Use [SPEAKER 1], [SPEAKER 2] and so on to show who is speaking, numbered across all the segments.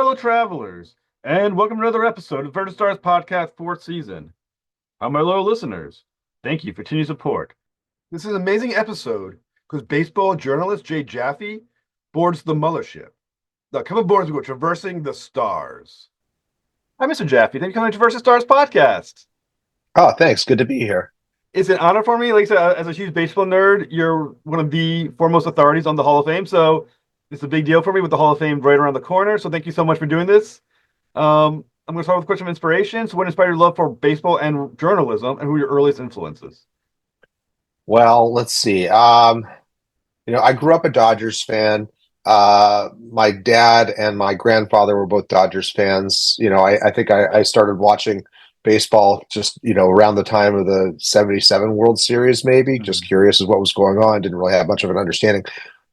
[SPEAKER 1] fellow travelers, and welcome to another episode of Vertical Stars Podcast 4th season. How my loyal listeners, thank you for continued support. This is an amazing episode because baseball journalist Jay Jaffe boards the mothership. Now, come aboard as we go traversing the stars. Hi, Mr. Jaffe. Thank you for coming to Traversing Stars Podcast.
[SPEAKER 2] Oh, thanks. Good to be here.
[SPEAKER 1] It's an honor for me. Like I said, as a huge baseball nerd, you're one of the foremost authorities on the Hall of Fame, so it's a big deal for me with the Hall of Fame right around the corner. So thank you so much for doing this. I'm going to start with a question of inspiration. So, what inspired your love for baseball and journalism, and who are your earliest influences?
[SPEAKER 2] Well, let's see. I grew up a Dodgers fan. My dad and my grandfather were both Dodgers fans. I think I started watching baseball just, around the time of the 77 World Series, maybe, just curious as what was going on. Didn't really have much of an understanding.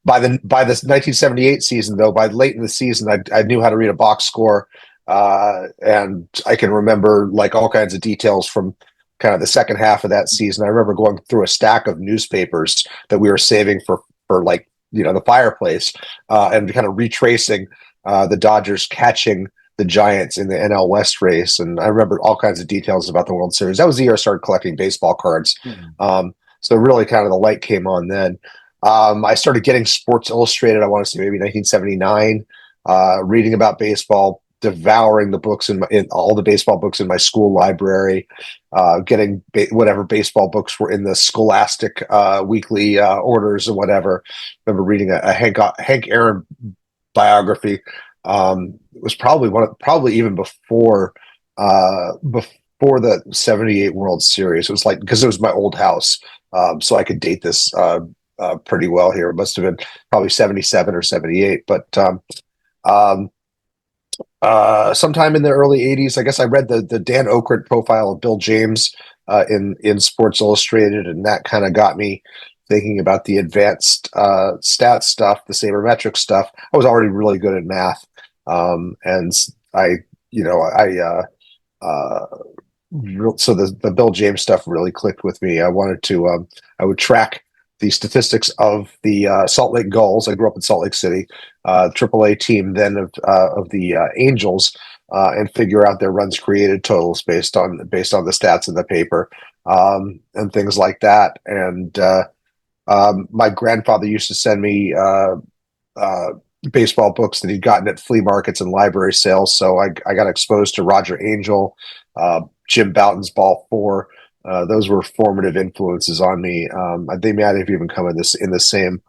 [SPEAKER 2] By this 1978 season, though, by late in the season, I knew how to read a box score. And I can remember like all kinds of details from kind of the second half of that season. I remember going through a stack of newspapers that we were saving for like, the fireplace, and kind of retracing the Dodgers catching the Giants in the NL West race. And I remember all kinds of details about the World Series. That was the year I started collecting baseball cards. So really kind of the light came on then. I started getting Sports Illustrated, I want to say maybe 1979, reading about baseball, devouring the books in all the baseball books in my school library, getting whatever baseball books were in the Scholastic weekly orders or whatever. I remember reading a Hank Aaron biography. It was probably even before the 78 World Series. It was like, because it was my old house, so I could date this pretty well here. It must have been probably 77 or 78, but sometime in the early 80s, I guess I read the Dan Okrent profile of Bill James in Sports Illustrated, and that kind of got me thinking about the advanced stats stuff, the sabermetric stuff. I was already really good at math, and so the Bill James stuff really clicked with me. I would track the statistics of the Salt Lake Gulls. I grew up in Salt Lake City, AAA team then of the Angels, and figure out their runs created totals based on the stats in the paper, and things like that. And my grandfather used to send me baseball books that he'd gotten at flea markets and library sales. So I got exposed to Roger Angel, Jim Bouton's Ball 4. Those were formative influences on me. They might have even come in the same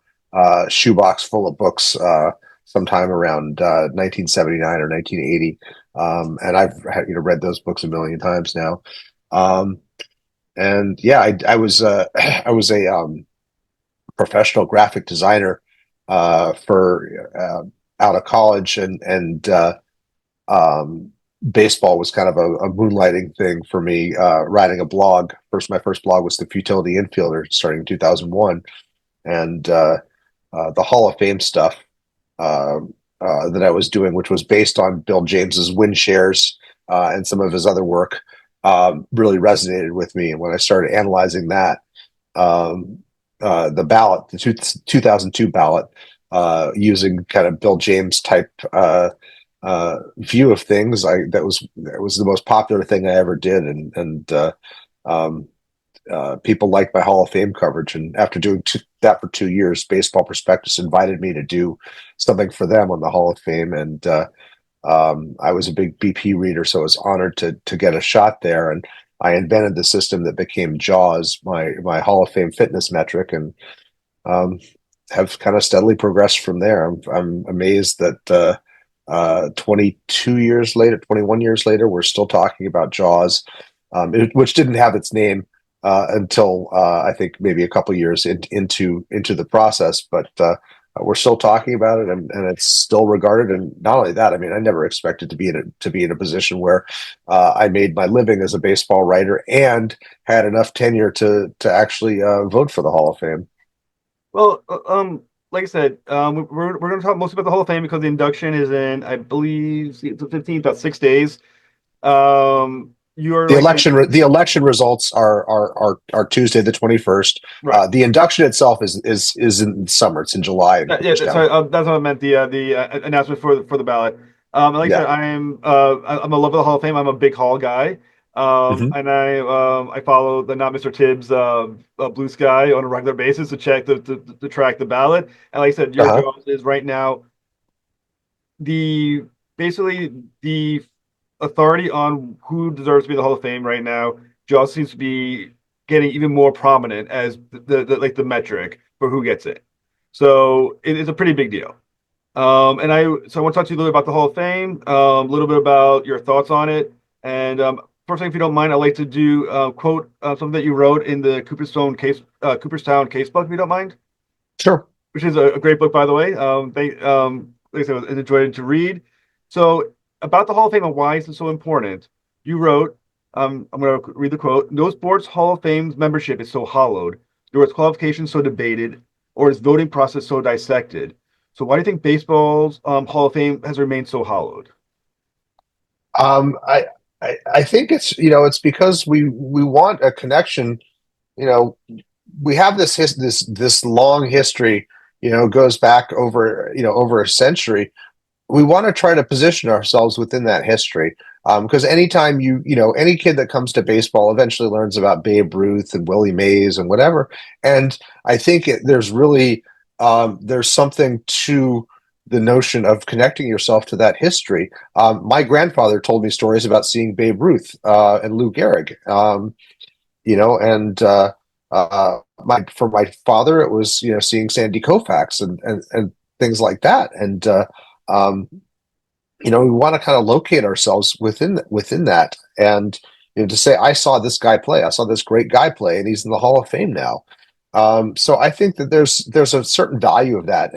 [SPEAKER 2] shoebox full of books sometime around 1979 or 1980. And I've read those books a million times now. And yeah, I was a professional graphic designer for out of college, and baseball was kind of a moonlighting thing for me. Writing a blog. My first blog was The Futility Infielder, starting in 2001, and the Hall of Fame stuff that I was doing, which was based on Bill James's win shares and some of his other work, really resonated with me. And when I started analyzing that, the ballot, the 2002 ballot, using kind of Bill James type view of things, that was the most popular thing I ever did, and people liked my Hall of Fame coverage. And after doing that for 2 years, Baseball Prospectus invited me to do something for them on the Hall of Fame, and I was a big BP reader, so I was honored to get a shot there. And I invented the system that became JAWS, my Hall of Fame fitness metric, and have kind of steadily progressed from there. I'm amazed that 21 years later, we're still talking about JAWS, which didn't have its name until I think maybe a couple years into the process, but we're still talking about it, and it's still regarded. And not only that, I mean, I never expected to be in a position where I made my living as a baseball writer and had enough tenure to actually vote for the Hall of Fame.
[SPEAKER 1] Well, like I said, we're going to talk mostly about the Hall of Fame because the induction is in, I believe, it's the 15th, about 6 days. You're
[SPEAKER 2] The election results are Tuesday the 21st.
[SPEAKER 1] right.
[SPEAKER 2] The induction itself is in summer. It's in July.
[SPEAKER 1] Yeah, sorry, that's what I meant. The announcement for the ballot. Like I
[SPEAKER 2] Yeah.
[SPEAKER 1] said, I'm a lover of the Hall of Fame. I'm a big Hall guy.
[SPEAKER 2] Hmm.
[SPEAKER 1] And I follow the Not Mr. Tibbs Blue Sky on a regular basis to check to track the ballot. And like I said, your
[SPEAKER 2] Uh-huh.
[SPEAKER 1] job is right now the basically the authority on who deserves to be in the Hall of Fame right now just seems to be getting even more prominent as the metric for who gets it. So it is a pretty big deal. I want to talk to you a little bit about the Hall of Fame, a little bit about your thoughts on it, and first thing, if you don't mind, I'd like to do quote something that you wrote in the Cooperstown Casebook, if you don't mind,
[SPEAKER 2] Sure.
[SPEAKER 1] which is a great book, by the way. Like I said, I enjoyed it to read. So about the Hall of Fame and why is it so important? You wrote, I'm going to read the quote: "No sports Hall of Fame's membership is so hollowed, nor its qualifications so debated, or its voting process so dissected. So why do you think baseball's Hall of Fame has remained so hollowed?"
[SPEAKER 2] Um, I, I think it's because we want a connection. You know, we have this long history. Goes back over a century. We want to try to position ourselves within that history. Because anytime any kid that comes to baseball eventually learns about Babe Ruth and Willie Mays and whatever. And I think there's something to the notion of connecting yourself to that history. My grandfather told me stories about seeing Babe Ruth and Lou Gehrig. And my for my father, it was seeing Sandy Koufax and things like that. And um, we want to kind of locate ourselves within that, and to say, I saw this guy play, I saw this great guy play, and he's in the Hall of Fame now. So I think that there's a certain value of that,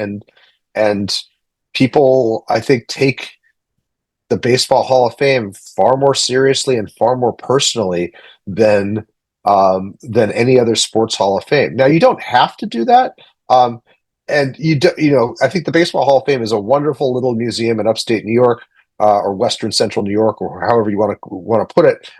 [SPEAKER 2] and people, I think, take the Baseball Hall of Fame far more seriously and far more personally than any other sports Hall of Fame. Now, you don't have to do that. Um, and I think the Baseball Hall of Fame is a wonderful little museum in upstate New York, or Western Central New York, or however you want to put it.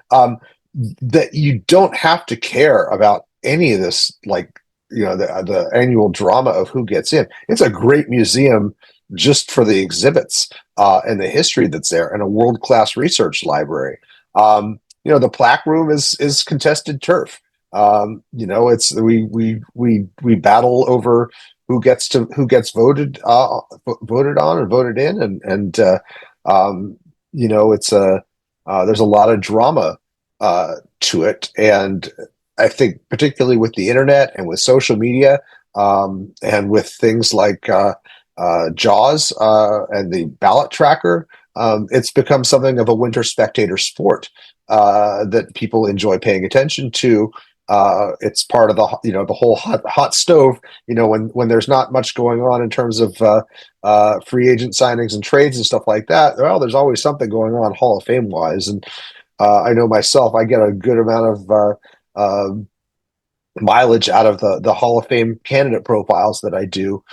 [SPEAKER 2] That you don't have to care about any of this, like the annual drama of who gets in. It's a great museum just for the exhibits and the history that's there, and a world class research library. The plaque room is contested turf. It's we battle over who gets voted on and voted in, and it's a there's a lot of drama to it, and I think particularly with the internet and with social media, and with things like Jaws and the ballot tracker, it's become something of a winter spectator sport that people enjoy paying attention to. It's part of the whole hot stove. When there's not much going on in terms of free agent signings and trades and stuff like that. Well, there's always something going on Hall of Fame wise, and I know myself, I get a good amount of mileage out of the Hall of Fame candidate profiles that I do,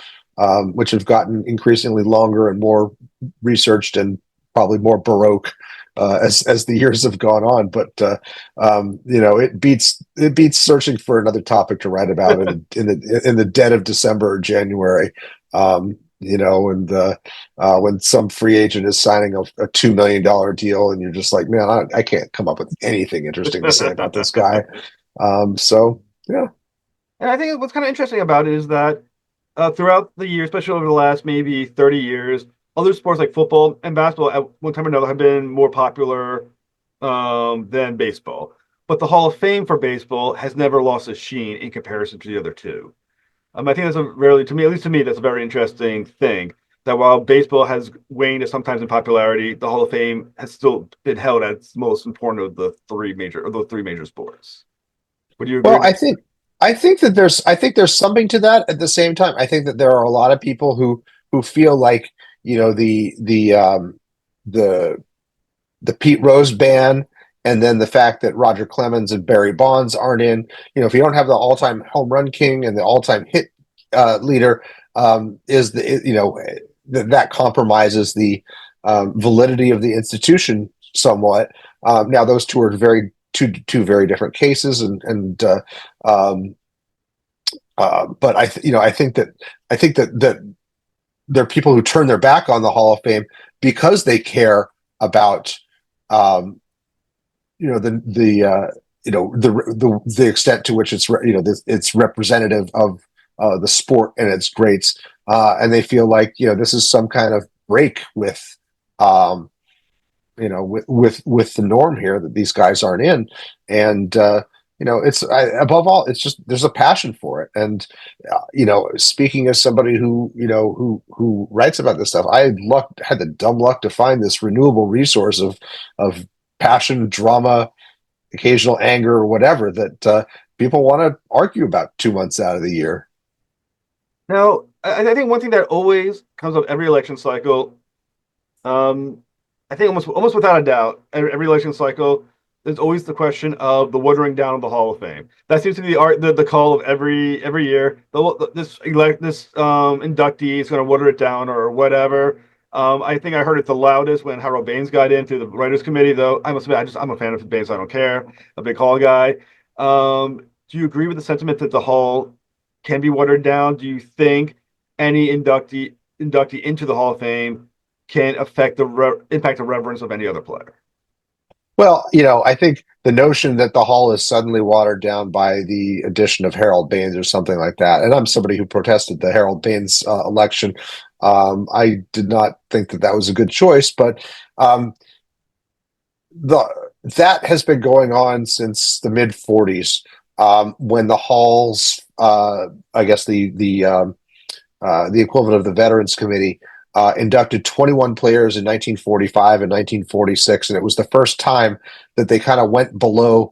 [SPEAKER 2] which have gotten increasingly longer and more researched and probably more baroque as the years have gone on. But it beats searching for another topic to write about in the dead of December or January. And when some free agent is signing a $2 million deal, and you're just like, man, I can't come up with anything interesting to say about this guy. So yeah.
[SPEAKER 1] And I think what's kind of interesting about it is that throughout the years, especially over the last maybe 30 years, other sports like football and basketball at one time or another have been more popular than baseball. But the Hall of Fame for baseball has never lost a sheen in comparison to the other two. I think that's a really, to me, at least to me, that's a very interesting thing. That while baseball has waned sometimes in popularity, the Hall of Fame has still been held as most important of those three major sports. Would you agree
[SPEAKER 2] Well,
[SPEAKER 1] with that?
[SPEAKER 2] I think there's something to that. At the same time, I think that there are a lot of people who feel like the the Pete Rose ban, and then the fact that Roger Clemens and Barry Bonds aren't in. If you don't have the all-time home run king and the all-time hit leader, is the that compromises the validity of the institution somewhat. Now, those two are two very different cases, and but I think that there are people who turn their back on the Hall of Fame because they care about um, the extent to which it's representative of the sport and its greats, and they feel like this is some kind of break with um, with the norm here that these guys aren't in, and above all, it's just there's a passion for it, and speaking as somebody who writes about this stuff, had the dumb luck to find this renewable resource of passion, drama, occasional anger, or whatever that people want to argue about 2 months out of the year.
[SPEAKER 1] Now, I think one thing that always comes up every election cycle, um, I think almost without a doubt, every election cycle, there's always the question of the watering down of the Hall of Fame. That seems to be the call of every year. This inductee is going to water it down or whatever. I think I heard it the loudest when Harold Baines got into the writers' committee, though. I must admit, I'm a fan of Baines. I don't care. A big Hall guy. Do you agree with the sentiment that the Hall can be watered down? Do you think any inductee into the Hall of Fame can affect impact the reverence of any other player?
[SPEAKER 2] Well, I think the notion that the Hall is suddenly watered down by the addition of Harold Baines or something like that, and I'm somebody who protested the Harold Baines election. I did not think that was a good choice, but the that has been going on since the mid '40s, when the Hall's, I guess the equivalent of the Veterans Committee, inducted 21 players in 1945 and 1946, and it was the first time that they kind of went below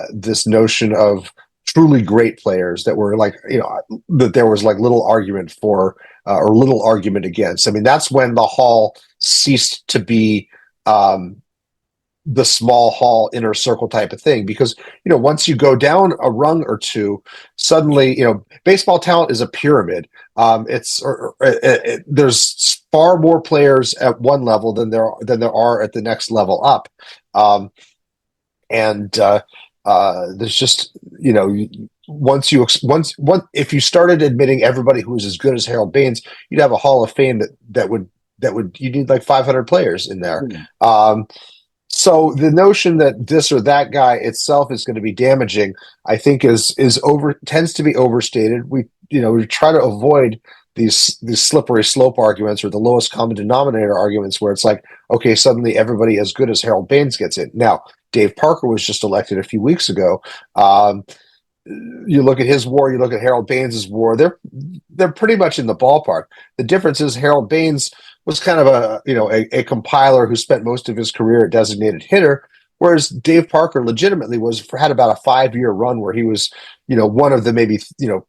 [SPEAKER 2] this notion of truly great players that were like, that there was like little argument for or little argument against. I mean, that's when the Hall ceased to be the small hall inner circle type of thing, because once you go down a rung or two, suddenly baseball talent is a pyramid. There's far more players at one level than there are at the next level up, and there's just once if you started admitting everybody who was as good as Harold Baines, you'd have a Hall of Fame that would you need like 500 players in there. So the notion that this or that guy itself is going to be damaging, I think, tends to be overstated. We try to avoid these slippery slope arguments or the lowest common denominator arguments where it's like, okay, suddenly everybody as good as Harold Baines gets in. Now, Dave Parker was just elected a few weeks ago. You look at his WAR, you look at Harold Baines's WAR, they're pretty much in the ballpark. The difference is Harold Baines was kind of a compiler who spent most of his career at designated hitter, whereas Dave Parker legitimately had about a 5-year run where he was one of the maybe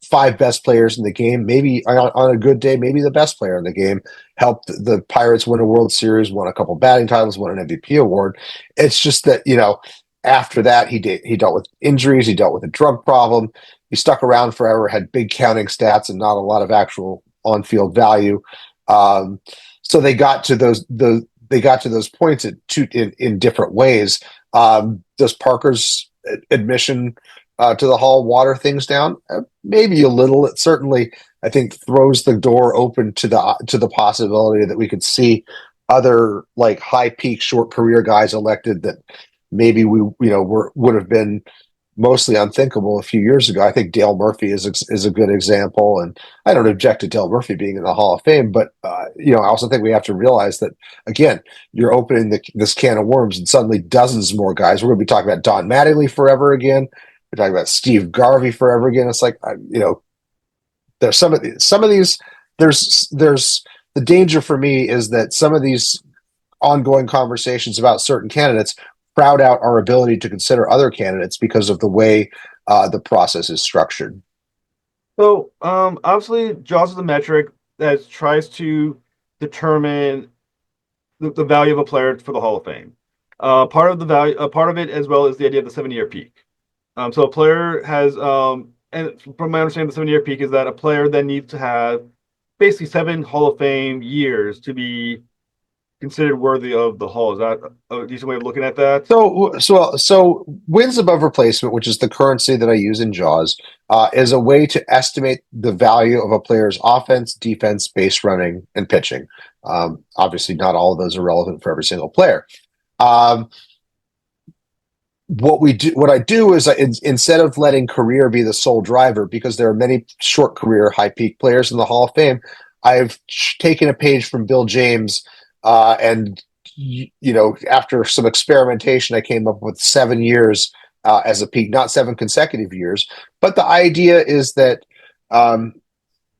[SPEAKER 2] 5 best players in the game, maybe on a good day maybe the best player in the game, helped the Pirates win a World Series, won a couple batting titles, won an MVP award. It's just that after that he dealt with injuries, he dealt with a drug problem, he stuck around forever, had big counting stats and not a lot of actual on-field value. So they got to those points in different ways. Does Parker's admission to the Hall water things down? Maybe a little. It certainly, I think, throws the door open to the possibility that we could see other like high peak short career guys elected that maybe would have been mostly unthinkable a few years ago. I think Dale Murphy is a good example, and I don't object to Dale Murphy being in the Hall of Fame, but I also think we have to realize that again, you're opening this can of worms, and suddenly dozens more guys. We're going to be talking about Don Mattingly forever again. We're talking about Steve Garvey forever again. It's like there's some of these. There's the danger for me is that some of these ongoing conversations about certain candidates crowd out our ability to consider other candidates because of the way the process is structured.
[SPEAKER 1] So, obviously, JAWS is a metric that tries to determine the value of a player for the Hall of Fame. Part of it as well is the idea of the 7-year peak. So a player has, and from my understanding, the 7-year peak is that a player then needs to have basically 7 Hall of Fame years to be considered worthy of the Hall. Is that a decent way of looking at that?
[SPEAKER 2] So wins above replacement, which is the currency that I use in Jaws, is a way to estimate the value of a player's offense, defense, base running, and pitching. Obviously, not all of those are relevant for every single player. Um, what I do is instead of letting career be the sole driver, because there are many short career high peak players in the Hall of Fame, I've taken a page from Bill James, and after some experimentation, I came up with 7 years as a peak, not 7 consecutive years. But the idea is that um,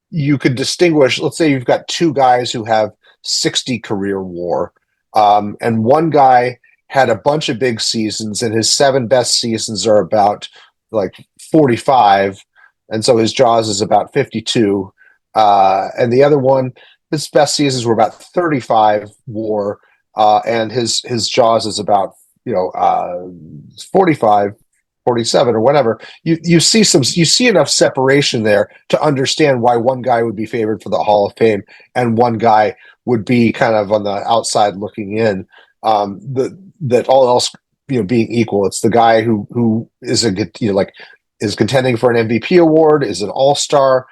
[SPEAKER 2] you could distinguish. Let's say you've got two guys who have 60 career WAR, and one guy had a bunch of big seasons, and his seven best seasons are about like 45, and so his Jaws is about 52. And the other one, his best seasons were about 35 WAR, and his Jaws is about 45, 47, or whatever. You see enough separation there to understand why one guy would be favored for the Hall of Fame and one guy would be kind of on the outside looking in. That all else being equal, it's the guy who is is contending for an MVP award, is an all-star.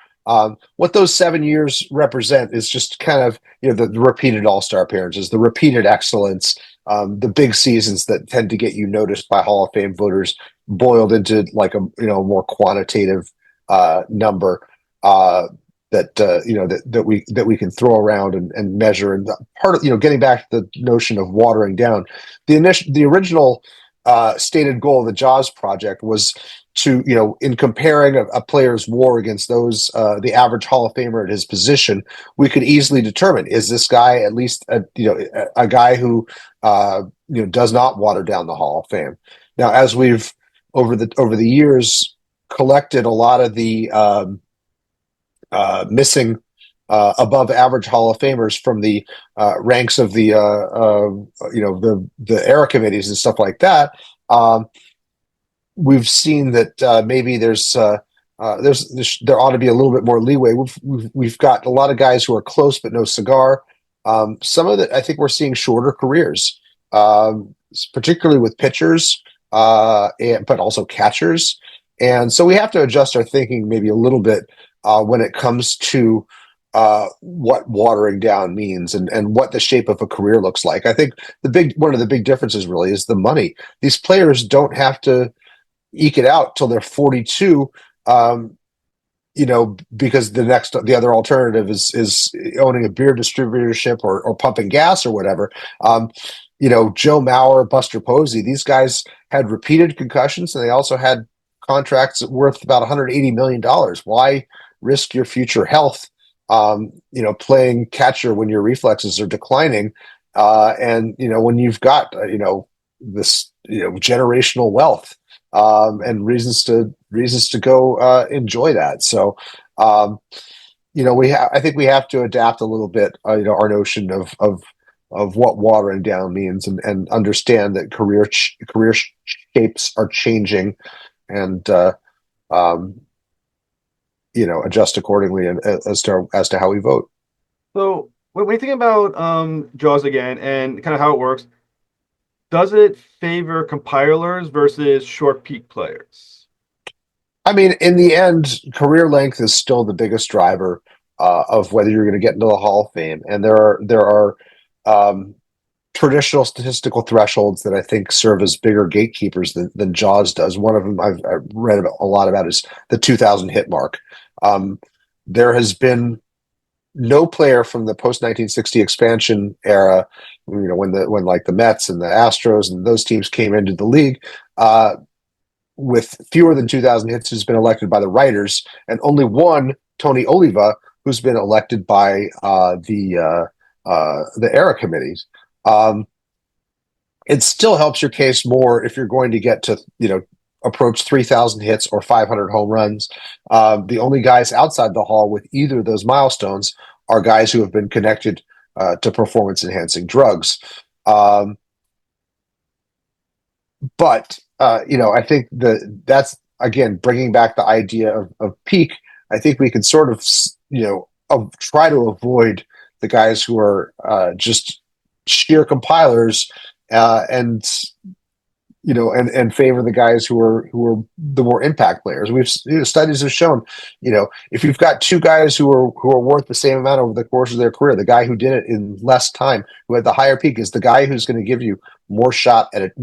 [SPEAKER 2] What those 7 years represent is just kind of the repeated all-star appearances, the repeated excellence, the big seasons that tend to get you noticed by Hall of Fame voters, boiled into like a more quantitative number that we can throw around and measure. And part of getting back to the notion of watering down, the original stated goal of the Jaws project was to in comparing a player's WAR against those the average Hall of Famer at his position, we could easily determine, is this guy at least a guy who does not water down the Hall of Fame. Now, as we've over the years collected a lot of the missing above average Hall of Famers from the ranks of the the era committees and stuff like that, we've seen that maybe there ought to be a little bit more leeway. We've got a lot of guys who are close but no cigar. Some of it, I think we're seeing shorter careers, particularly with pitchers, but also catchers. And so we have to adjust our thinking maybe a little bit when it comes to what watering down means and what the shape of a career looks like. I think one of the big differences really is the money. These players don't have to eke it out till they're 42, because the other alternative is owning a beer distributorship or pumping gas or whatever. Joe Mauer, Buster Posey, these guys had repeated concussions, and they also had contracts worth about $180 million. Why risk your future health, playing catcher when your reflexes are declining, and when you've got this generational wealth, and reasons to go enjoy that. So I think we have to adapt a little bit, our notion of what watering down means, and understand that career shapes are changing, and adjust accordingly, and as to how we vote.
[SPEAKER 1] So when you think about Jaws again and kind of how it works, does it favor compilers versus short peak players?
[SPEAKER 2] I mean, in the end, career length is still the biggest driver of whether you're going to get into the Hall of Fame, and there are traditional statistical thresholds that I think serve as bigger gatekeepers than Jaws does. One of them I've read a lot about is the 2,000 hit mark. There has been no player from the post 1960 expansion era, when like the Mets and the Astros and those teams came into the league, with fewer than 2,000 hits, who's been elected by the writers, and only one, Tony Oliva, who's been elected by the era committees. It still helps your case more if you're going to get to approach 3,000 hits or 500 home runs. The only guys outside the Hall with either of those milestones are guys who have been connected to performance-enhancing drugs. But I think that's again bringing back the idea of peak. I think we can sort of try to avoid the guys who are just sheer compilers, and and favor the guys who are the more impact players. Studies have shown, if you've got two guys who are worth the same amount over the course of their career, the guy who did it in less time, who had the higher peak, is the guy who's going to give you more shots at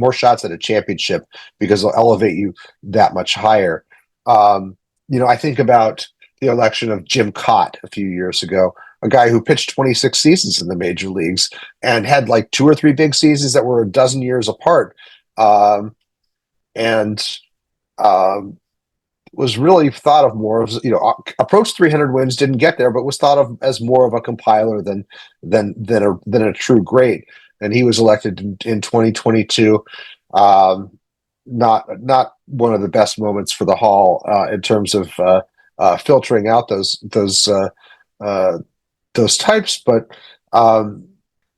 [SPEAKER 2] a championship, because they'll elevate you that much higher. I think about the election of Jim Cott a few years ago, a guy who pitched 26 seasons in the major leagues and had like two or three big seasons that were a dozen years apart, and was really thought of more as, approached 300 wins, didn't get there, but was thought of as more of a compiler than a true great. And he was elected in 2022. Not one of the best moments for the Hall in terms of filtering out those types, but.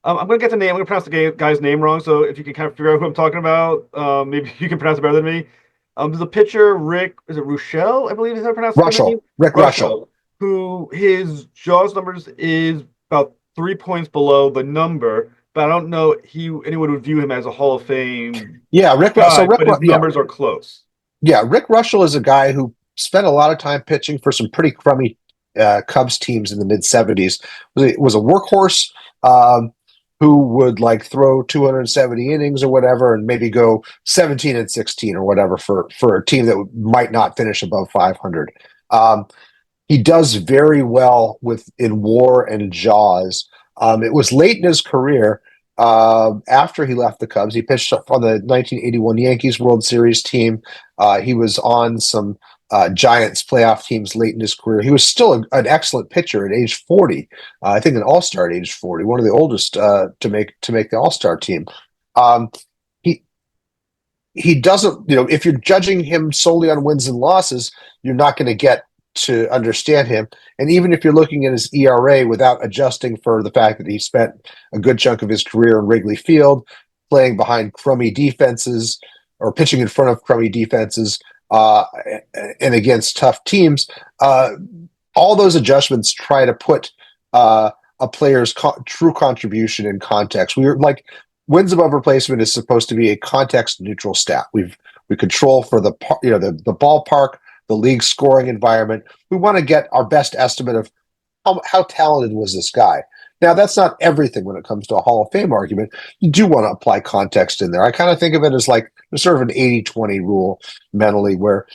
[SPEAKER 1] I'm going to get the name. I'm going to pronounce the guy's name wrong. So if you can kind of figure out who I'm talking about, maybe you can pronounce it better than me. There's a pitcher, Rick, is it Ruschel? I believe is how to pronounce his name.
[SPEAKER 2] Rick Ruschel,
[SPEAKER 1] who his JAWS numbers is about 3 points below the number, but I don't know anyone would view him as a Hall of Fame.
[SPEAKER 2] Yeah,
[SPEAKER 1] but his numbers are close.
[SPEAKER 2] Yeah, Rick Ruschel is a guy who spent a lot of time pitching for some pretty crummy Cubs teams in the mid '70s. Was a workhorse. Who would like throw 270 innings or whatever, and maybe go 17-16 or whatever for a team that might not finish above 500. He does very well in WAR and JAWS. It was late in his career. After he left the Cubs, he pitched on the 1981 Yankees World Series team. He was on some Giants playoff teams late in his career. He was still an excellent pitcher at age 40. I think an All-Star at age 40, one of the oldest to make the All-Star team. He doesn't, if you're judging him solely on wins and losses, you're not going to get to understand him. And even if you're looking at his ERA without adjusting for the fact that he spent a good chunk of his career in Wrigley Field, playing behind crummy defenses or pitching in front of crummy defenses, and against tough teams, all those adjustments try to put a player's true contribution in context. We're like, wins above replacement is supposed to be a context neutral stat. We control for the ballpark, the league scoring environment. We want to get our best estimate of how talented was this guy. Now, that's not everything when it comes to a Hall of Fame argument. You do want to apply context in there. I kind of think of it as like sort of an 80-20 rule mentally, where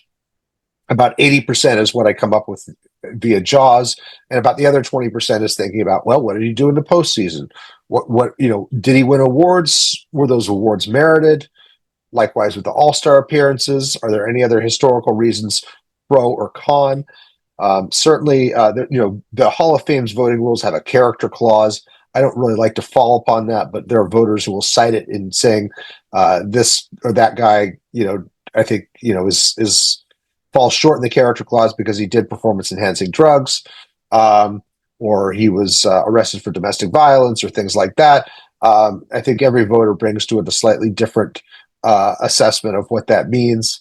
[SPEAKER 2] about 80% is what I come up with via JAWS, and about the other 20% is thinking about, well, what did he do in the postseason? What did he win awards? Were those awards merited? Likewise with the All-Star appearances, are there any other historical reasons, pro or con? Certainly, the Hall of Fame's voting rules have a character clause. I don't really like to fall upon that, but there are voters who will cite it in saying this or that guy, I think, is falls short in the character clause because he did performance-enhancing drugs, or he was arrested for domestic violence or things like that. I think every voter brings to it a slightly different assessment of what that means.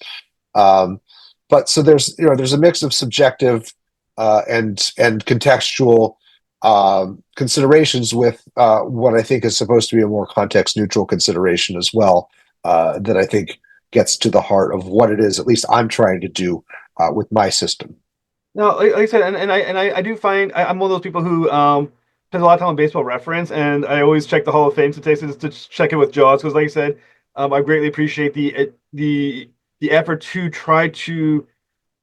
[SPEAKER 2] But so there's a mix of subjective and contextual considerations with what I think is supposed to be a more context neutral consideration as well, that I think gets to the heart of what it is, at least I'm trying to do with my system.
[SPEAKER 1] No, like I said, and I do find I'm one of those people who spends a lot of time on Baseball Reference, and I always check the Hall of Fame statistics to check it with JAWS, because like I said, I greatly appreciate the effort to try to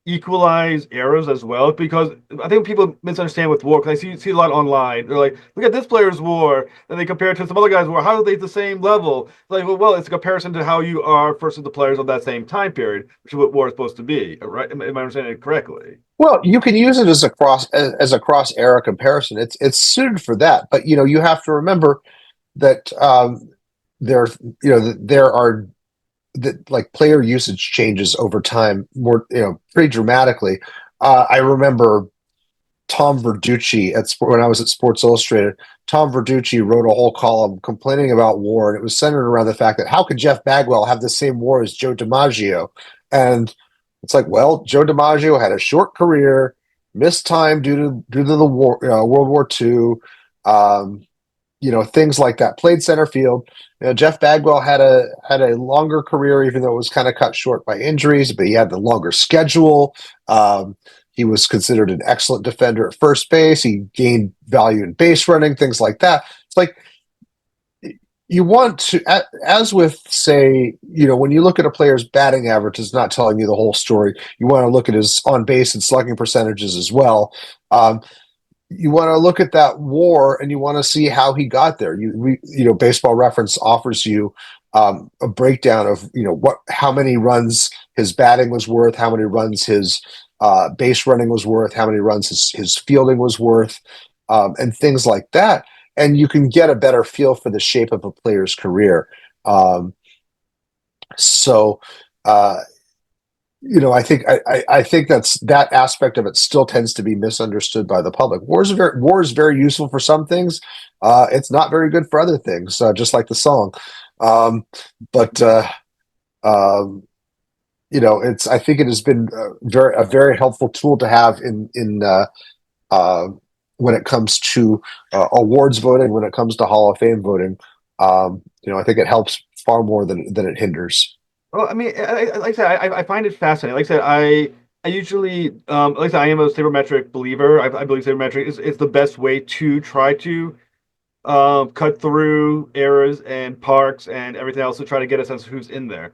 [SPEAKER 1] equalize errors as well, because I think people misunderstand with WAR, because I see a lot online. They're like, look at this player's WAR, and they compare it to some other guy's WAR. How are they the same level? It's like, well, it's a comparison to how you are versus the players of that same time period, which is what WAR is supposed to be, right? Am I understanding it correctly?
[SPEAKER 2] Well, you can use it as a cross era comparison. It's suited for that, but you have to remember that there are that like player usage changes over time more pretty dramatically. I remember Tom Verducci when I was at Sports Illustrated. Tom Verducci wrote a whole column complaining about WAR, and it was centered around the fact that how could Jeff Bagwell have the same WAR as Joe DiMaggio? And it's like, well, Joe DiMaggio had a short career, missed time due to the war, World War II. things like that. Played center field. Jeff Bagwell had a longer career, even though it was kind of cut short by injuries, but he had the longer schedule. He was considered an excellent defender at first base. He gained value in base running, things like that. It's like you want to, as with, say, when you look at a player's batting average, it's not telling you the whole story. You want to look at his on base and slugging percentages as well. You want to look at that WAR, and you want to see how he got there. Baseball Reference offers you a breakdown of how many runs his batting was worth, how many runs his base running was worth, how many runs his fielding was worth, and things like that. And you can get a better feel for the shape of a player's career. So, I think that aspect of it still tends to be misunderstood by the public. War is very useful for some things. It's not very good for other things, just like the song. But I think it has been a very helpful tool to have in when it comes to awards voting, when it comes to Hall of Fame voting. I think it helps far more than it hinders.
[SPEAKER 1] Well, I mean, like I said, I find it fascinating. Like I said, I usually, like I said, I am a sabermetric believer. I believe sabermetric is the best way to try to cut through errors and parks and everything else to try to get a sense of who's in there.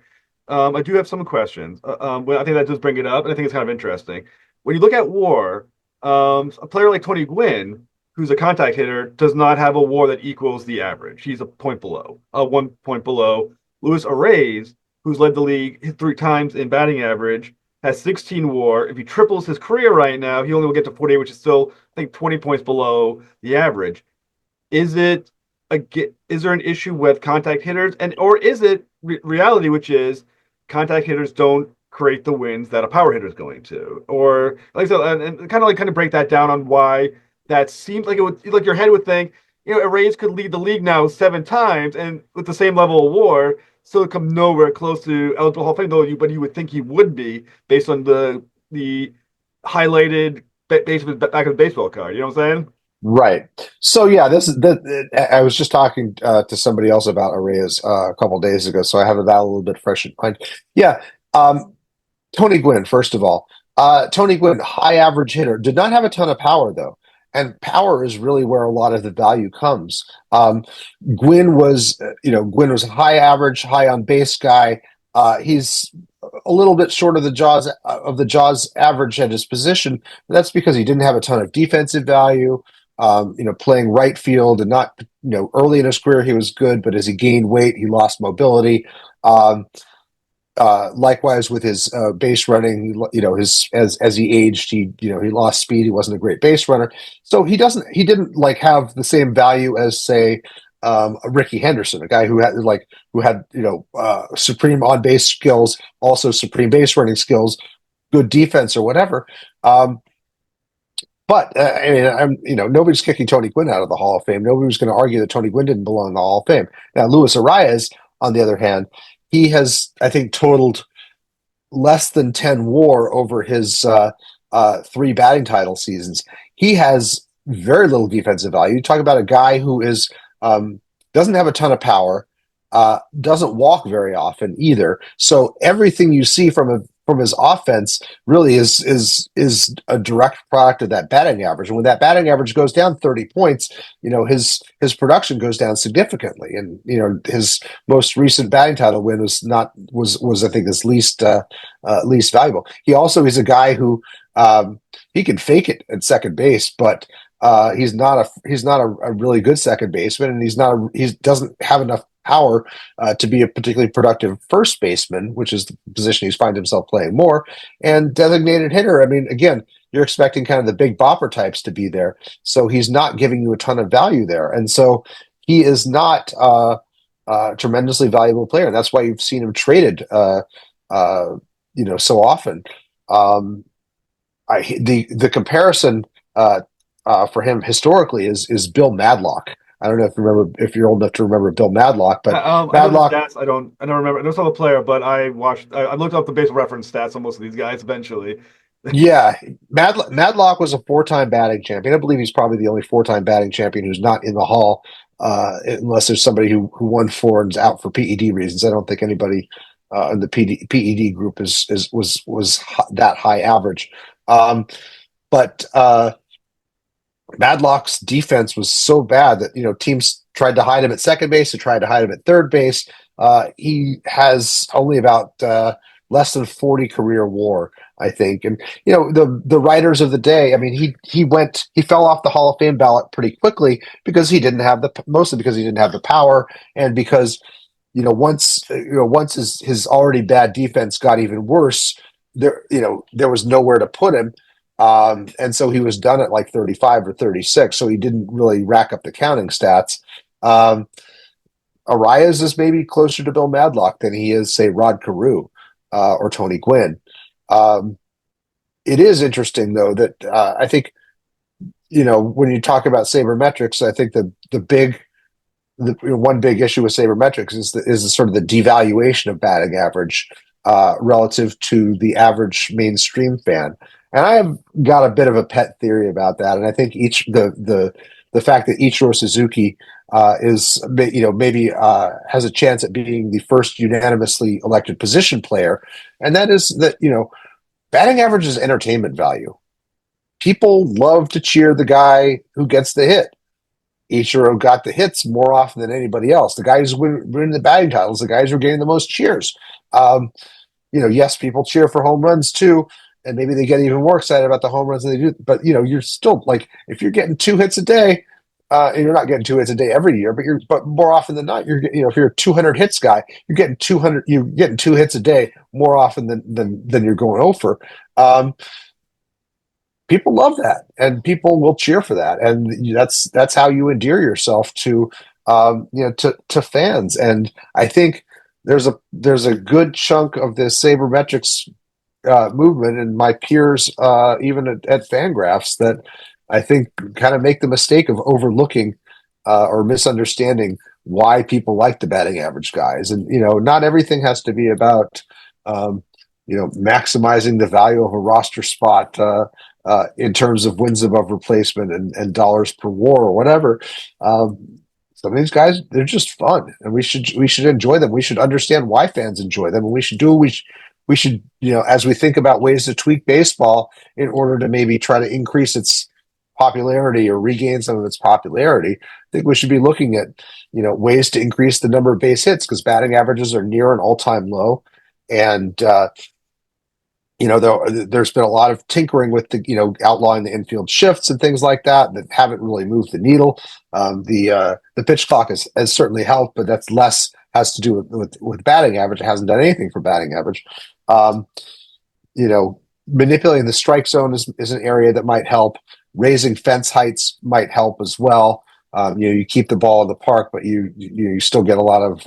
[SPEAKER 1] I do have some questions. But I think that does bring it up, and I think it's kind of interesting. When you look at WAR, a player like Tony Gwynn, who's a contact hitter, does not have a WAR that equals the average. He's a point below, 1 point below. Luis Arraez, who's led the league 3 times in batting average, has 16 WAR. If he triples his career right now, he only will get to 48, which is still, I think, 20 points below the average. Is it is there an issue with contact hitters, or is it reality, which is contact hitters don't create the wins that a power hitter is going to? Or like I said, and kind of break that down on why that seems like it would, like your head would think, Arrays could lead the league now 7 times and with the same level of WAR, still come nowhere close to eligible Hall of Fame, but you would think he would be based on the highlighted base of his back of the baseball card. You know what I'm saying?
[SPEAKER 2] Right. So yeah, this is that. I was just talking to somebody else about Arraez a couple of days ago, so I have that a little bit fresh in mind. Yeah. Tony Gwynn, first of all, Tony Gwynn, high average hitter, did not have a ton of power though, and power is really where a lot of the value comes. Gwynn was a high average, high on base guy. He's a little bit short of the Jaws average at his position. But that's because he didn't have a ton of defensive value. Playing right field and not, early in his career he was good, but as he gained weight, he lost mobility. Likewise with his base running, as he aged, he lost speed. He wasn't a great base runner, so he didn't like have the same value as, say, Ricky Henderson, a guy who had supreme on base skills, also supreme base running skills, good defense or whatever. But nobody's kicking Tony Gwynn out of the Hall of Fame. Nobody was going to argue that Tony Gwynn didn't belong in the Hall of Fame. Now, Luis Arraez, on the other hand, he has, I think, totaled less than 10 WAR over his 3 batting title seasons. He has very little defensive value. You talk about a guy who doesn't have a ton of power, doesn't walk very often either. So everything you see from his offense really is a direct product of that batting average. And when that batting average goes down 30 points, his production goes down significantly. And his most recent batting title win was I think his least valuable. He also is a guy who he can fake it at second base, but he's not a really good second baseman, and he doesn't have enough power to be a particularly productive first baseman, which is the position he's find himself playing more. And designated hitter, I mean, again, you're expecting kind of the big bopper types to be there, so he's not giving you a ton of value there, and so he is not a tremendously valuable player. And that's why you've seen him traded, so often. The comparison for him historically is Bill Madlock. I don't know if you're old enough to remember Bill Madlock, but Madlock.
[SPEAKER 1] I know the stats. I don't remember. I know some of the player, but I looked up the baseball reference stats on most of these guys eventually.
[SPEAKER 2] Yeah, Madlock was a 4-time batting champion. I believe he's probably the only 4-time batting champion who's not in the Hall. unless there's somebody who won four and is out for PED reasons. I don't think anybody in the PED group was that high average. But Madlock's defense was so bad that teams tried to hide him at second base, they tried to hide him at third base. He has only about less than 40 career WAR, I think. And the writers of the day, I mean, he fell off the Hall of Fame ballot pretty quickly because he didn't have mostly because he didn't have the power, and because once his already bad defense got even worse, there was nowhere to put him. And so he was done at like 35 or 36, so he didn't really rack up the counting stats. Arraez is maybe closer to Bill Madlock than he is, say, Rod Carew or Tony Gwynn. It is interesting, though, that I think, when you talk about sabermetrics, I think one big issue with sabermetrics is the sort of the devaluation of batting average relative to the average mainstream fan. And I have got a bit of a pet theory about that. And I think the fact that Ichiro Suzuki is maybe has a chance at being the first unanimously elected position player, and that is that batting average is entertainment value. People love to cheer the guy who gets the hit. Ichiro got the hits more often than anybody else. The guys winning the batting titles, the guys who are getting the most cheers. Yes, people cheer for home runs too, and maybe they get even more excited about the home runs than they do. But you're still like, if you're getting 2 hits a day, and you're not getting 2 hits a day every year, but more often than not, if you're a 200 hits guy, you're getting 2 hits a day more often than you're going over. People love that, and people will cheer for that, and that's how you endear yourself to to fans. And I think there's a good chunk of this sabermetrics movement, and my peers even at Fangraphs, that I think kind of make the mistake of overlooking or misunderstanding why people like the batting average guys. And not everything has to be about maximizing the value of a roster spot in terms of wins above replacement and dollars per WAR or whatever. Some of these guys, they're just fun, and we should enjoy them. We should understand why fans enjoy them, and we should as we think about ways to tweak baseball in order to maybe try to increase its popularity or regain some of its popularity, I think we should be looking at ways to increase the number of base hits, because batting averages are near an all-time low. And there's been a lot of tinkering with the outlawing the infield shifts and things like that haven't really moved the needle. The pitch clock has certainly helped, but that's less has to do with batting average. It hasn't done anything for batting average. Manipulating the strike zone is an area that might help. Raising fence heights might help as well. You keep the ball in the park, but you still get a lot of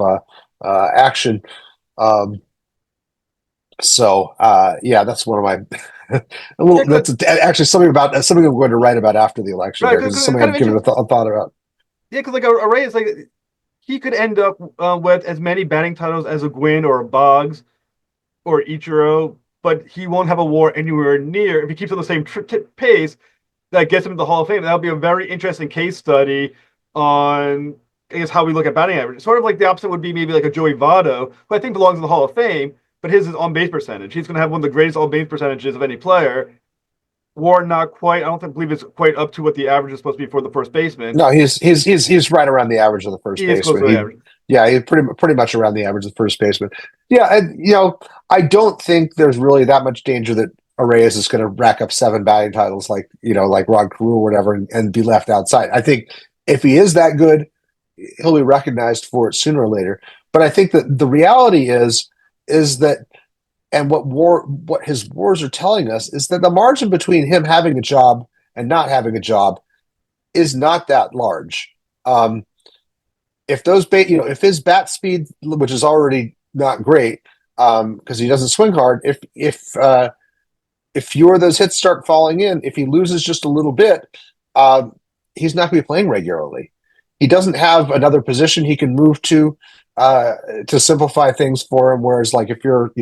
[SPEAKER 2] action. That's one of my that's actually something I'm going to write about after the election.
[SPEAKER 1] Right,
[SPEAKER 2] Because something I've given a thought about.
[SPEAKER 1] Yeah, because like Arraez, like he could end up with as many batting titles as a Gwynn or a Boggs or Ichiro, but he won't have a WAR anywhere near, if he keeps on the same pace, that gets him to the Hall of Fame. That'll be a very interesting case study on, I guess, how we look at batting average. Sort of like the opposite would be maybe like a Joey Votto, who I think belongs in the Hall of Fame, but his is on base percentage. He's going to have one of the greatest on base percentages of any player. WAR not quite. I don't believe it's quite up to what the average is supposed to be for the first baseman.
[SPEAKER 2] No, he's right around the average of the first baseman. He's pretty much around the average of the first baseman. Yeah, and I don't think there's really that much danger that Arraez is going to rack up 7 batting titles like Rod Carew or whatever and be left outside. I think if he is that good, he'll be recognized for it sooner or later. But I think that the reality is that, and what his wars are telling us, is that the margin between him having a job and not having a job is not that large. If if his bat speed, which is already not great, because he doesn't swing hard, if fewer of those hits start falling in, if he loses just a little bit, he's not going to be playing regularly. He doesn't have another position he can move to simplify things for him. Whereas, like, if you're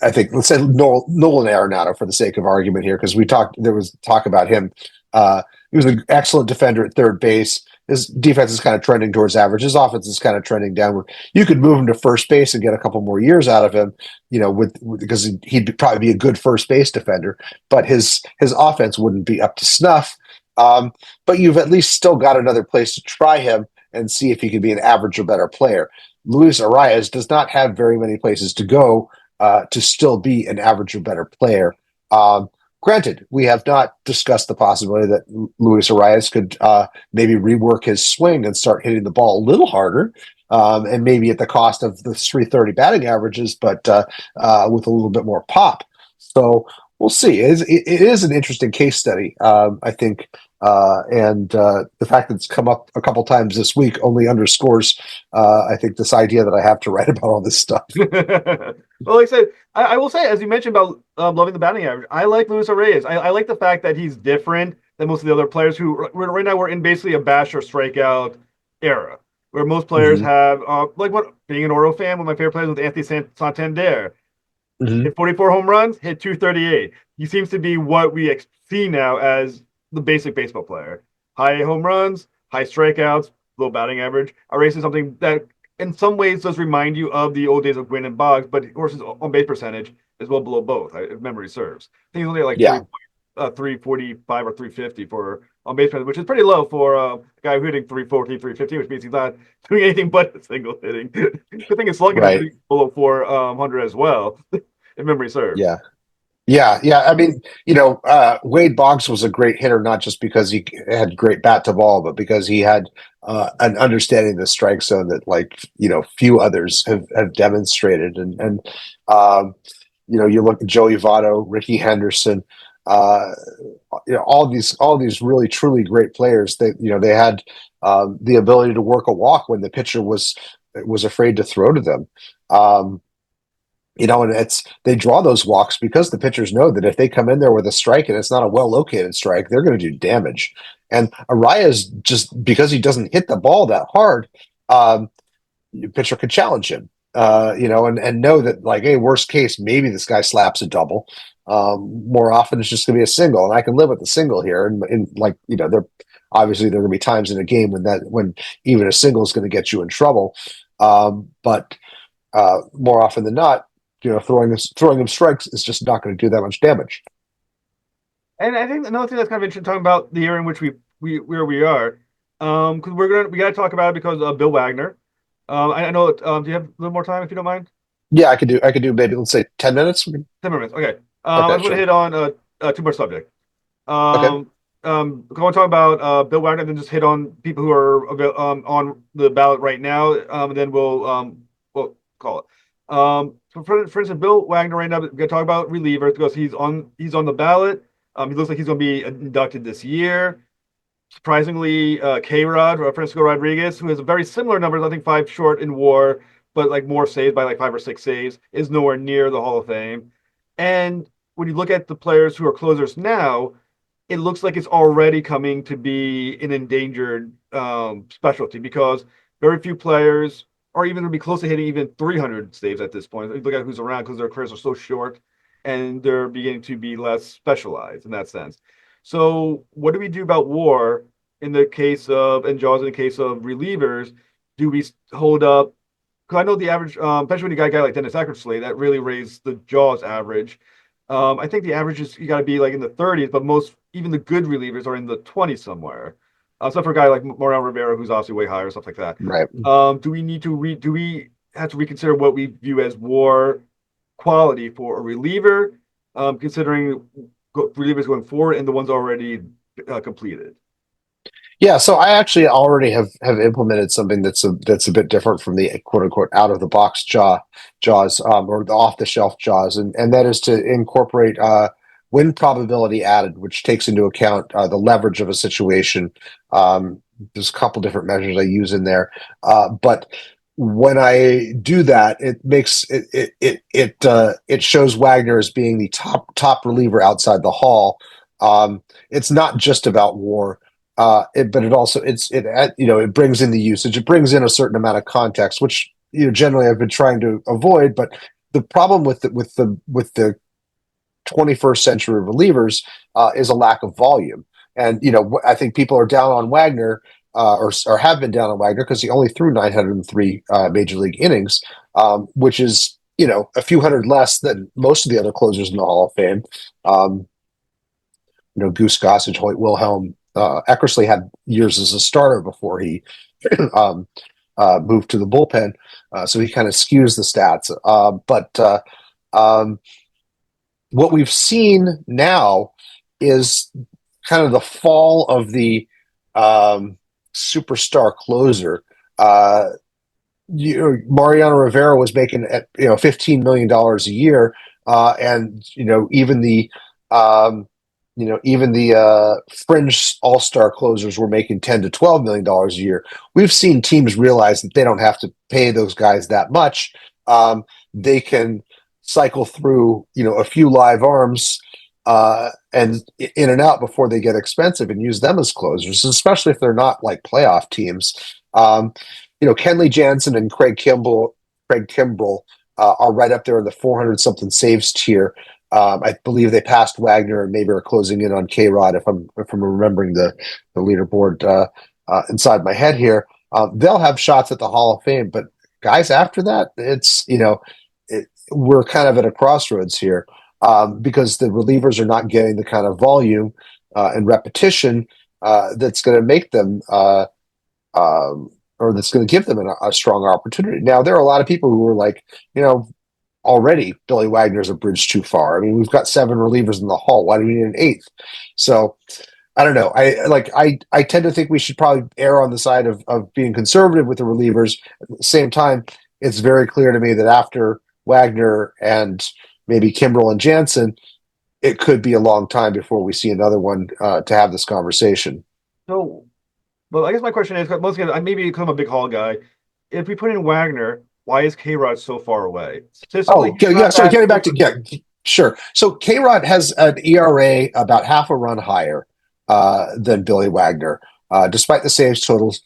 [SPEAKER 2] I think let's say Nolan Arenado for the sake of argument here, because there was talk about him. He was an excellent defender at third base. His defense is kind of trending towards average. His offense is kind of trending downward. You could move him to first base and get a couple more years out of him, because he'd probably be a good first base defender, but his offense wouldn't be up to snuff. But you've at least still got another place to try him and see if he can be an average or better player. Luis Arraez does not have very many places to go to still be an average or better player. Granted, we have not discussed the possibility that Luis Arraez could maybe rework his swing and start hitting the ball a little harder, and maybe at the cost of the 330 batting averages, but with a little bit more pop. So we'll see. It is an interesting case study, I think. And the fact that it's come up a couple times this week only underscores, I think, this idea that I have to write about all this stuff.
[SPEAKER 1] Well, like I said, I will say, as you mentioned about loving the batting average, I like Luis Arraez. I like the fact that he's different than most of the other players who right now we're in basically a bash or strikeout era, where most players have, like what being an Oro fan, one of my favorite players was Anthony Santander. Hit 44 home runs, hit 238. He seems to be what we see now as the basic baseball player. High home runs, high strikeouts, low batting average. Arraez is something that in some ways does remind you of the old days of Gwynn and Boggs, but of course his on base percentage is well below both, if memory serves. I think he's only like 345 or 350 for on base percentage, which is pretty low for a guy hitting 340, 350, which means he's not doing anything but single hitting. Good thing his slugging is below 400 as well, if memory serves.
[SPEAKER 2] Yeah. I mean, Wade Boggs was a great hitter, not just because he had great bat to ball, but because he had an understanding of the strike zone that, few others have demonstrated. And you look at Joey Votto, Ricky Henderson, all these really truly great players. They had the ability to work a walk when the pitcher was afraid to throw to them. And they draw those walks because the pitchers know that if they come in there with a strike and it's not a well-located strike, they're going to do damage. And Arraez, just because he doesn't hit the ball that hard, the pitcher could challenge him, and know that, like, hey, worst case, maybe this guy slaps a double. More often, it's just going to be a single, and I can live with the single here. And there obviously there are going to be times in a game when even a single is going to get you in trouble. But more often than not, throwing them strikes is just not going to do that much damage.
[SPEAKER 1] And I think another thing that's kind of interesting, talking about the year in which where we are, because we got to talk about it because of Bill Wagner. I know. Do you have a little more time, if you don't mind?
[SPEAKER 2] Yeah, I could do maybe, let's say 10 minutes.
[SPEAKER 1] 10 minutes. Okay. I was going to hit on two more subjects.
[SPEAKER 2] Okay.
[SPEAKER 1] I want to talk about Bill Wagner, and then just hit on people who are on the ballot right now, and then we'll call it. So for instance, Bill Wagner right now, we're going to talk about relievers because he's on the ballot. He looks like he's going to be inducted this year. Surprisingly, Krod, Francisco Rodriguez, who has a very similar numbers, I think 5 short in WAR, but like more saves by like 5 or 6 saves, is nowhere near the Hall of Fame. And when you look at the players who are closers now, it looks like it's already coming to be an endangered specialty, because very few players are even going to be close to hitting even 300 saves at this point. Look at who's around, because their careers are so short and they're beginning to be less specialized in that sense. So what do we do about WAR in the case of, and JAWS in the case of relievers? Do we hold up? Because I know the average, especially when you got a guy like Dennis Eckersley, that really raised the JAWS average. I think the average is, you got to be like in the 30s, but most, even the good relievers, are in the 20s somewhere. Except for a guy like Morel Rivera, who's obviously way higher, stuff like that.
[SPEAKER 2] Right.
[SPEAKER 1] Do we have to reconsider what we view as WAR quality for a reliever, considering relievers going forward and the ones already completed?
[SPEAKER 2] Yeah, so I actually already have implemented something that's a bit different from the quote unquote out of the box JAWS, or the off the shelf JAWS, and that is to incorporate win probability added, which takes into account the leverage of a situation. There's a couple different measures I use in there, but when I do that, it makes it shows Wagner as being the top reliever outside the Hall. It's not just about WAR. But it also it brings in the usage. It brings in a certain amount of context, which generally I've been trying to avoid. But the problem with the 21st century relievers is a lack of volume. And I think people are down on Wagner, or have been down on Wagner because he only threw 903 major league innings, which is a few hundred less than most of the other closers in the Hall of Fame. Um, Goose Gossage, Hoyt Wilhelm, Eckersley had years as a starter before he um, moved to the bullpen, so he kind of skews the stats. But um, what we've seen now is kind of the fall of the superstar closer. Mariano Rivera was making $15 million a year, and even the fringe all-star closers were making $10 to $12 million a year. We've seen teams realize that they don't have to pay those guys that much. They can cycle through a few live arms and in and out before they get expensive and use them as closers, especially if they're not like playoff teams. Kenley Jansen and Craig Kimbrell are right up there in the 400 something saves tier. I believe they passed Wagner and maybe are closing in on Krod if I'm remembering the leaderboard inside my head here. They'll have shots at the Hall of Fame, but guys after that, we're kind of at a crossroads here because the relievers are not getting the kind of volume and repetition that's going to make them or that's going to give them a strong opportunity. Now, there are a lot of people who are like, already Billy Wagner's a bridge too far. I mean, we've got 7 relievers in the Hall. Why do we need an 8th? So I don't know. I tend to think we should probably err on the side of being conservative with the relievers. At the same time, it's very clear to me that after Wagner and maybe Kimbrell and Jansen, it could be a long time before we see another one to have this conversation.
[SPEAKER 1] So, well, I guess my question is, once again, I maybe become a big Hall guy. If we put in Wagner, why is Krod so far away? Statistically,
[SPEAKER 2] Oh,
[SPEAKER 1] he's
[SPEAKER 2] yeah.
[SPEAKER 1] not
[SPEAKER 2] Sorry,
[SPEAKER 1] that
[SPEAKER 2] getting back to
[SPEAKER 1] good.
[SPEAKER 2] sure. So Krod has an ERA about half a run higher than Billy Wagner, despite the saves totals.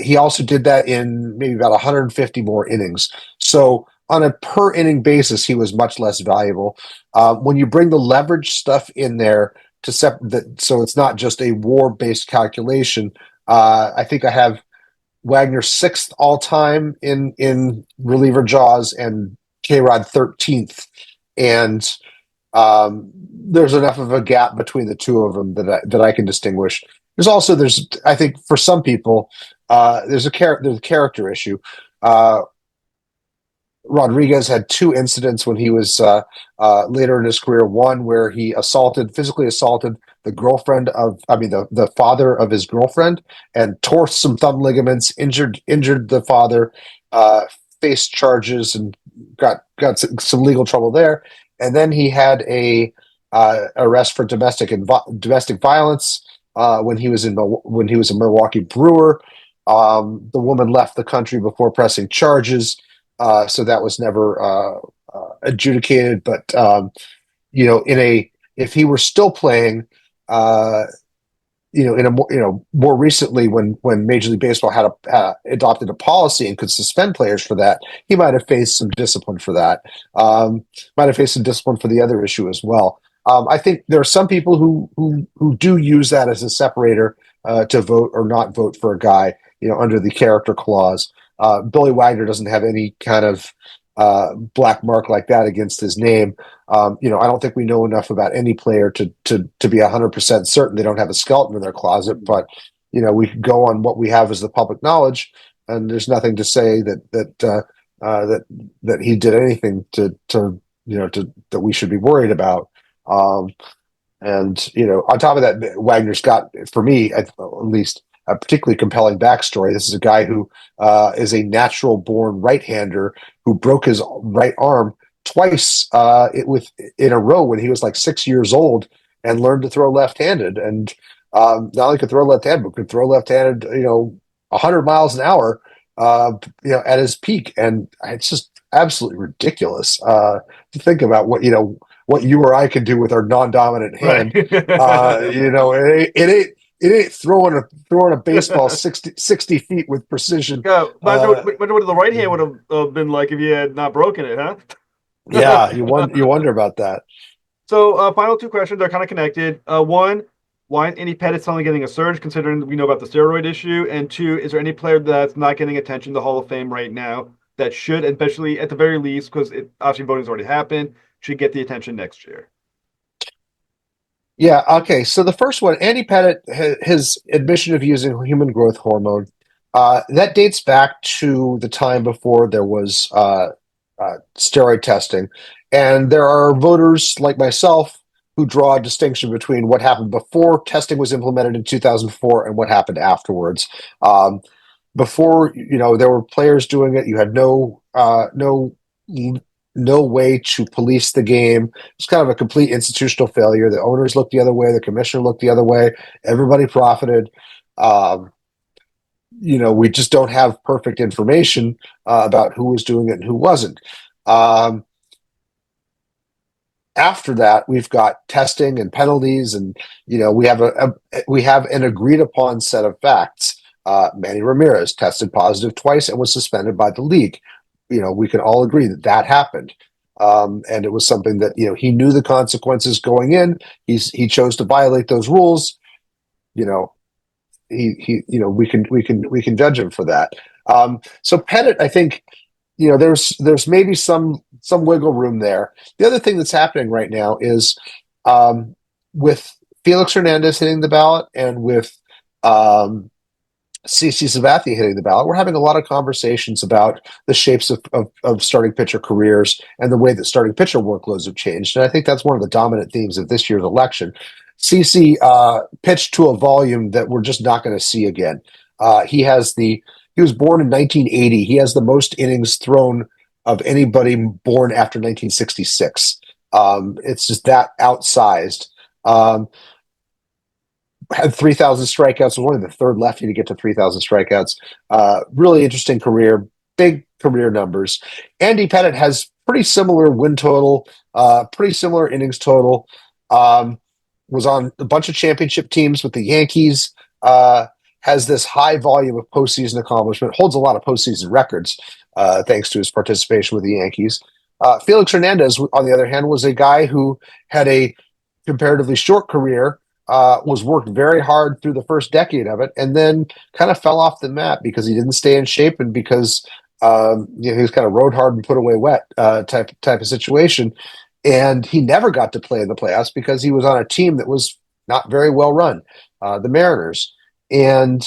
[SPEAKER 2] He also did that in maybe about 150 more innings. So on a per inning basis, he was much less valuable. When you bring the leverage stuff in there to separate, so it's not just a WAR-based calculation. I think I have Wagner 6th all time in reliever jaws and Krod 13th, and there's enough of a gap between the two of them that I can distinguish. There's I think for some people there's a character issue. Rodriguez had 2 incidents when he was later in his career. One where he physically assaulted the father of his girlfriend, and tore some thumb ligaments, injured the father, faced charges and got some legal trouble there. And then he had a arrest for domestic violence when he was a Milwaukee Brewer. The woman left the country before pressing charges. So that was never adjudicated. But if he were still playing, more recently when Major League Baseball had adopted a policy and could suspend players for that, he might have faced some discipline for that. Might have faced some discipline for the other issue as well. I think there are some people who do use that as a separator to vote or not vote for a guy, under the character clause. Billy Wagner doesn't have any kind of black mark like that against his name. I don't think we know enough about any player to be 100% certain they don't have a skeleton in their closet. But we can go on what we have as the public knowledge, and there's nothing to say that he did anything to that we should be worried about. And on top of that, Wagner's got, for me at least, a particularly compelling backstory. This is a guy who is a natural born right-hander who broke his right arm twice in a row when he was like 6 years old, and learned to throw left-handed. And not only could throw left-handed, but could throw left-handed, 100 miles an hour, at his peak. And it's just absolutely ridiculous to think about what you or I can do with our non-dominant
[SPEAKER 1] Right.
[SPEAKER 2] hand. It ain't it ain't throwing a baseball 60 feet with precision.
[SPEAKER 1] Yeah,
[SPEAKER 2] Uh,
[SPEAKER 1] imagine what the right hand would have been like if you had not broken it, huh?
[SPEAKER 2] yeah, you wonder about that.
[SPEAKER 1] So, final two questions are kind of connected. One, why is Andy Pettitte suddenly getting a surge, considering we know about the steroid issue? And two, is there any player that's not getting attention in the Hall of Fame right now that should, especially at the very least, because obviously voting's already happened, should get the attention next year?
[SPEAKER 2] Yeah, okay. So the first one, Andy Pettitte, his admission of using human growth hormone, that dates back to the time before there was steroid testing. And there are voters like myself who draw a distinction between what happened before testing was implemented in 2004 and what happened afterwards. Before, there were players doing it. You had no way to police the game. It's kind of a complete institutional failure. The owners looked the other way. The commissioner looked the other way. Everybody profited. Um, we just don't have perfect information about who was doing it and who wasn't. Um, After that, we've got testing and penalties, and we have an agreed upon set of facts. Manny Ramirez tested positive twice and was suspended by the league. We can all agree that that happened. And it was something that he knew the consequences going in. He chose to violate those rules. You know, we can judge him for that. So Pettitte, I think, there's maybe some wiggle room there. The other thing that's happening right now is with Felix Hernandez hitting the ballot and with CC Sabathia hitting the ballot, we're having a lot of conversations about the shapes of starting pitcher careers and the way that starting pitcher workloads have changed. And I think that's one of the dominant themes of this year's election. CC pitched to a volume that we're just not going to see again. He was born in 1980. He has the most innings thrown of anybody born after 1966. It's just that outsized. Had 3,000 strikeouts. Was only the third lefty to get to 3,000 strikeouts. Really interesting career, big career numbers. Andy Pettitte has pretty similar win total, pretty similar innings total. Was on a bunch of championship teams with the Yankees. Has this high volume of postseason accomplishment. Holds a lot of postseason records thanks to his participation with the Yankees. Felix Hernandez, on the other hand, was a guy who had a comparatively short career. Was worked very hard through the first decade of it, and then kind of fell off the map because he didn't stay in shape and because he was kind of rode hard and put away wet type of situation. And he never got to play in the playoffs because he was on a team that was not very well run, the Mariners. And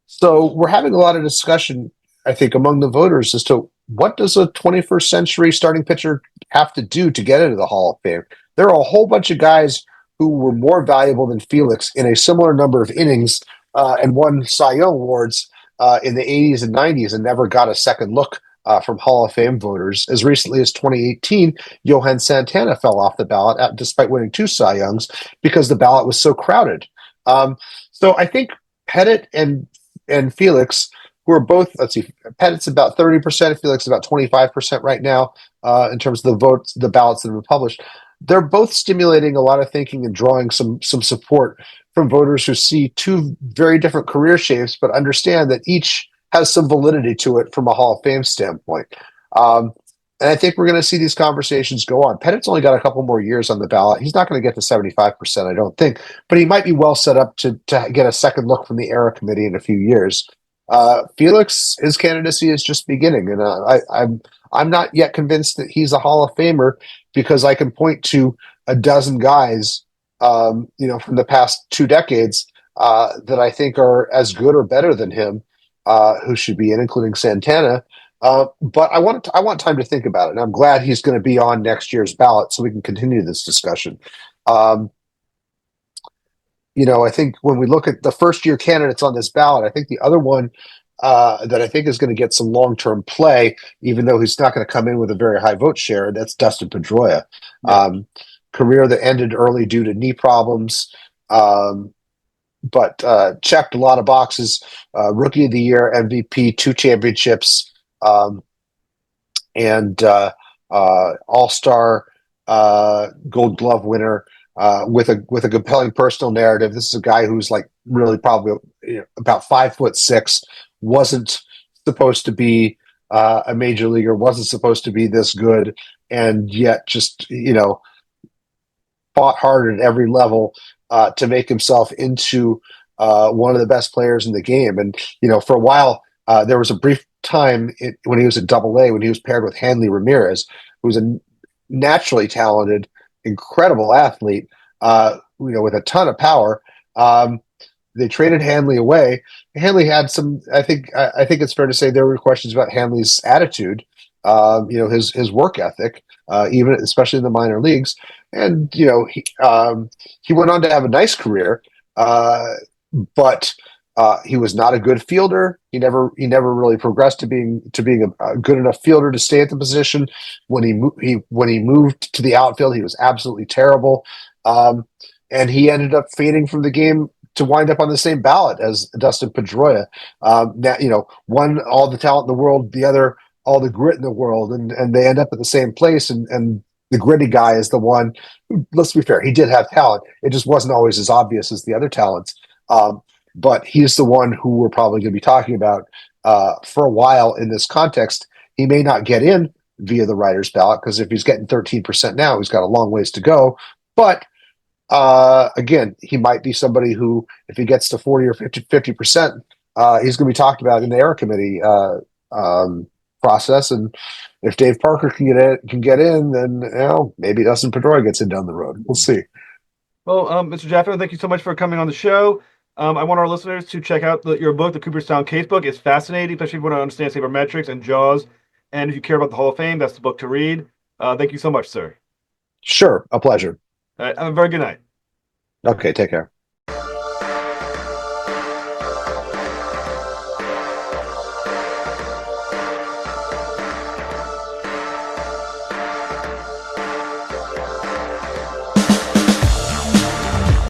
[SPEAKER 2] so we're having a lot of discussion, I think, among the voters as to what does a 21st century starting pitcher have to do to get into the Hall of Fame. There are a whole bunch of guys who were more valuable than Felix in a similar number of innings and won Cy Young awards in the 80s and 90s and never got a second look from Hall of Fame voters. As recently as 2018, Johan Santana fell off the ballot despite winning 2 Cy Youngs because the ballot was so crowded. So I think Pettitte and Felix, who are both, let's see, Pettitte's about 30%, Felix about 25% right now in terms of the votes, the ballots that have been published. They're both stimulating a lot of thinking and drawing some support from voters who see 2 very different career shapes, but understand that each has some validity to it from a Hall of Fame standpoint. And I think we're going to see these conversations go on. Pettitte's only got a couple more years on the ballot. He's not going to get to 75%, I don't think, but he might be well set up to get a second look from the ERA committee in a few years. Felix, his candidacy is just beginning, and I'm not yet convinced that he's a Hall of Famer because I can point to a dozen guys, from the past 2 decades that I think are as good or better than him, who should be in, including Santana. But I want time to think about it, and I'm glad he's going to be on next year's ballot so we can continue this discussion. I think when we look at the first-year candidates on this ballot, I think the other one that I think is going to get some long-term play, even though he's not going to come in with a very high vote share, that's Dustin Pedroia.
[SPEAKER 1] Yeah.
[SPEAKER 2] Career that ended early due to knee problems, but checked a lot of boxes. Rookie of the Year, MVP, 2 championships, and All-Star Gold Glove winner. With a compelling personal narrative. This is a guy who's like really probably about 5'6", wasn't supposed to be a major leaguer, wasn't supposed to be this good, and yet just fought hard at every level to make himself into one of the best players in the game. And for a while, there was a brief time when he was at Double A when he was paired with Hanley Ramirez, who was a naturally talented, incredible athlete, with a ton of power. They traded Hanley away. Hanley had some. I think it's fair to say there were questions about Hanley's attitude, his work ethic, even especially in the minor leagues. And he went on to have a nice career, but he was not a good fielder. He never really progressed to being a good enough fielder to stay at the position. When he moved to the outfield, he was absolutely terrible, and he ended up fading from the game to wind up on the same ballot as Dustin Pedroia. One all the talent in the world, the other all the grit in the world, and they end up at the same place. And the gritty guy is the one. Let's be fair, he did have talent. It just wasn't always as obvious as the other talents. But he's the one who we're probably going to be talking about for a while in this context. He may not get in via the writer's ballot because if he's getting 13% now, he's got a long ways to go. But again, he might be somebody who, if he gets to 40 or 50%, he's going to be talked about in the era committee process. And if Dave Parker can get in, then maybe Dustin Pedroia gets in down the road. We'll see.
[SPEAKER 1] Well, Mr. Jaffe, thank you so much for coming on the show. I want our listeners to check out your book, The Cooperstown Casebook. It's fascinating, especially if you want to understand sabermetrics and jaws. And if you care about the Hall of Fame, that's the book to read. Thank you so much, sir.
[SPEAKER 2] Sure, a pleasure.
[SPEAKER 1] All right, have a very good night.
[SPEAKER 2] Okay, take care.